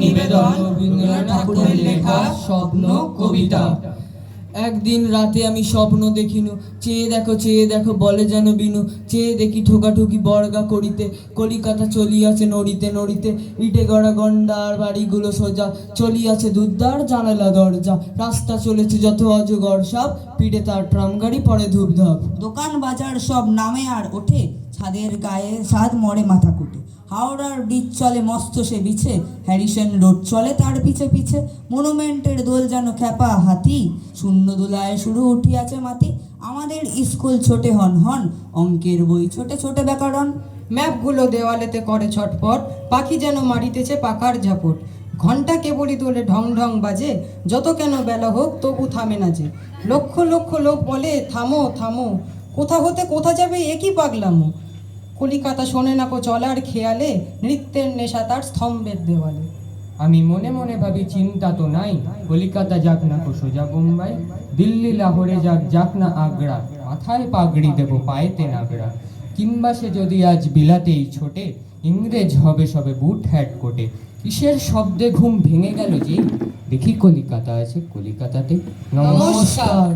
নিবেদন রবীন্দ্রনাথ ঠাকুরের লেখা স্বপ্ন কবিতা। একদিন রাতে আমি স্বপ্ন দেখিনু, চেয়ে দেখো বলে যেন বিনু, চেয়ে দেখি ঠোকাঠুকি বর্গা করিতে, কলিকাতা চলিয়াছে নড়িতে নড়িতে, ইটে গড়া গন্ডার বাড়িগুলো সোজা, চলিয়াছে দুদ্দার জানালা দরজা, রাস্তা চলেছে যত অজগর সাপ, পিঠে তার ট্রাম গাড়ি পরে ধূপধাপ। দোকান বাজার সব নামে আর ওঠে, ছাদের গায়ে সাদ মরে মাথা কুটে। হাওড়ার ব্রিজ চলে মস্ত সে বিছে, হ্যারিসন রোড চলে তার পিছে পিছে, মনুমেন্টের দোল যেন খ্যাপা হাতি, শূন্য দোলায় শুরু উঠিয়াছে মাতি। আমাদের স্কুল ছোটে হন হন, অঙ্কের বই ছোটে ছোটে ব্যাকরণ। ম্যাপগুলো দেওয়ালেতে করে ছটপট, পাখি যেন মারিতেছে পাকার ঝাপট। ঘন্টা কেবলই তোলে ঢং ঢং বাজে, যত কেন বেলা হোক তবু থামে না যে। লক্ষ লক্ষ লোক বলে থামো থামো, কোথা হতে কোথা যাবে একই পাগলামো। কলিকাতা শোনে না কো চলার খেয়ালে, নৃত্যের নেশা তার স্তম্ভের দেওয়ালে। আমি মনে মনে ভাবি চিন্তা তো নাই, কলিকাতা যাক না কো সোজা বোম্বাই, দিল্লি লাহোরে যাক না আগ্রা, মাথায় পাগড়ি দেব পায়েতে নাগড়া। কিংবা সে যদি আজ বিলাতেই ছোটে, ইংরেজ হবে সবে বুট হ্যাট কোটে। কিসের শব্দে ঘুম ভেঙে গেল যে, দেখি কলিকাতা আছে কলিকাতাতে। নমস্কার।